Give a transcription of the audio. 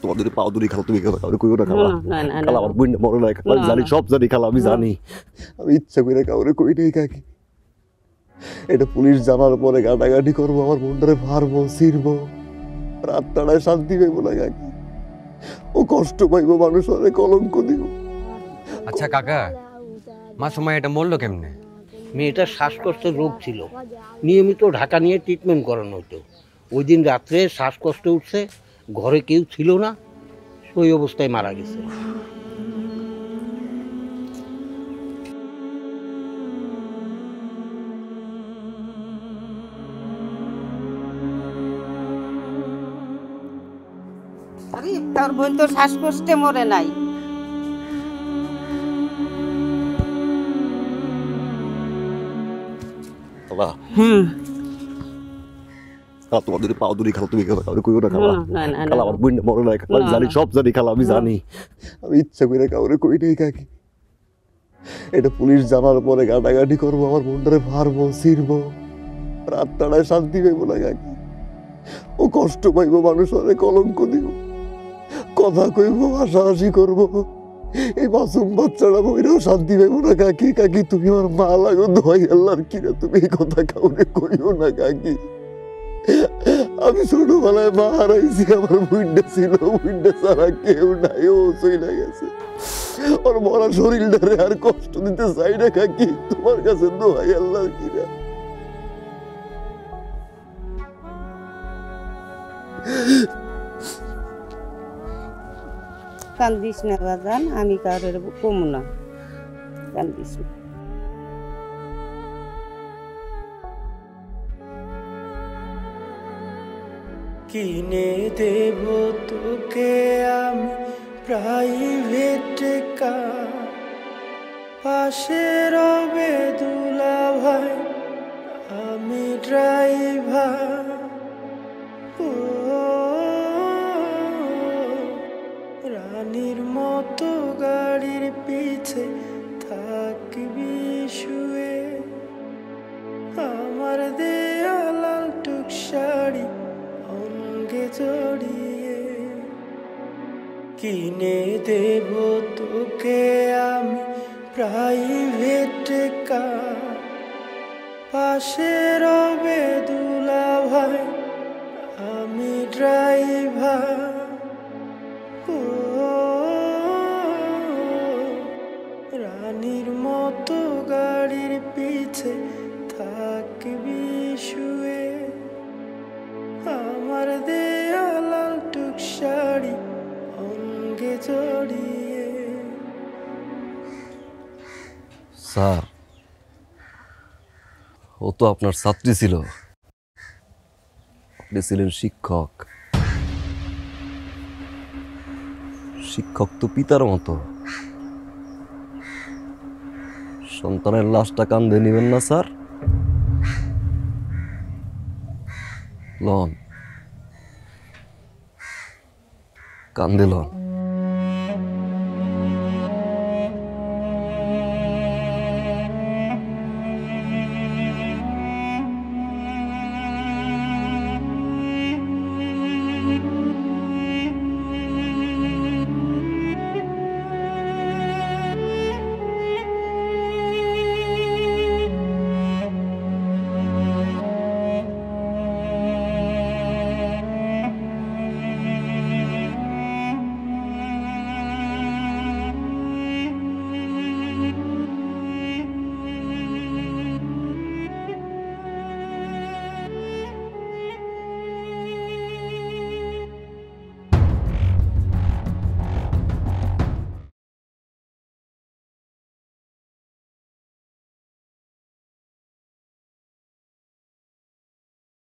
তোমার দুটি পাও দুটি খালা, তুমি কাউরে কইও না খালা। খালা আমার বোন মরে নাই খালা, আমি জানি, সব জানি খালা, আমি জানি। আমি ইচ্ছা করে কাউরে কই নাই কাকি। এটা পুলিশ জানার পরে গাটাগাটি করবো, আমার বোনটারে মারবো, ছিড়বো, রাতটায় শান্তি পাইবো না কাকি। ও কষ্ট পাইবো, মানুষ অনেক কলঙ্ক দিব। আচ্ছা কাকা, মা সময় এটা মরলো কেমনে? মেয়েটার শ্বাসকষ্টের রোগ ছিল, নিয়মিত ঢাকা নিয়ে ট্রিটমেন্ট করানো হতো। ওই দিন রাত্রে শ্বাসকষ্ট উঠছে, ঘরে কেউ ছিল না, ওই অবস্থায় মারা গেছে। আরে তার বোন তো শ্বাসকষ্টে মরে নাই। খালা তোমার দুটি পাও দুটি খালা, তুমি কাউরে কইও না খালা। খালা আমার বোন মরে নাই খালা, আমি জানি, সব জানি খালা, আমি জানি। আমি ইচ্ছা করে কাউরে কই নাই কাকি। এটা পুলিশ জানার পরে গাটাগাটি করবো, আমার বোনটারে মারবো, ছিড়বো, রাতটায় শান্তি পাইবো না কাকি। ও কষ্ট পাইবো, মানুষ অনেক কলঙ্ক দিব। কথা কইবো, হাসাহাসি করবো, এই মাসুম বাচ্চারা বইরেও শান্তি পাইবো না কাকি। কাকি তুমি আমার মা লাগো, দোয়াই আল্লাহর কিনা, তুমি এই কথা কাউরে কইও না কাকি। আমি ছোটবেলায় মা হারাইছি, আমার বুইন্ডা ছিল, বুইন্ডা ছাড়া কেউ নাই, ও চইলা গেছে। ওর মরা শরীরটারে আর কষ্ট দিতে চাই না কাকি, তোমার কাছে দোয়াই আল্লাহর কিনা। কান্দিস না বাজান, আমি কারোর কমু না, কান্দিস না। কিনে দেব তোকে আমি প্রাইভেট কার, পাশে রবে দুলা ভাই, আমি ড্রাইভার। ও রানীর মতো গাড়ির পিছে থাকবি শুয়ে, আমার দেয়া লাল টুক শাড়ি অঙ্গে জড়িয়ে। কিনে দেব তোকে আমি প্রাইভেট কার, পাশে রবে দুলা ভাই, আমি ড্রাইভার। ও রানীর মতো গাড়ির পিছে থাকবি শুয়ে, আমার দেয়া লাল টুক শাড়ি অঙ্গে জড়িয়ে। স্যার, ও তো আপনার ছাত্রী ছিল, আপনি ছিলেন শিক্ষক। শিক্ষক তো পিতার মতো, সন্তানের লাশটা কাঁধে নিবেন না স্যার। লন, কান্দে লন।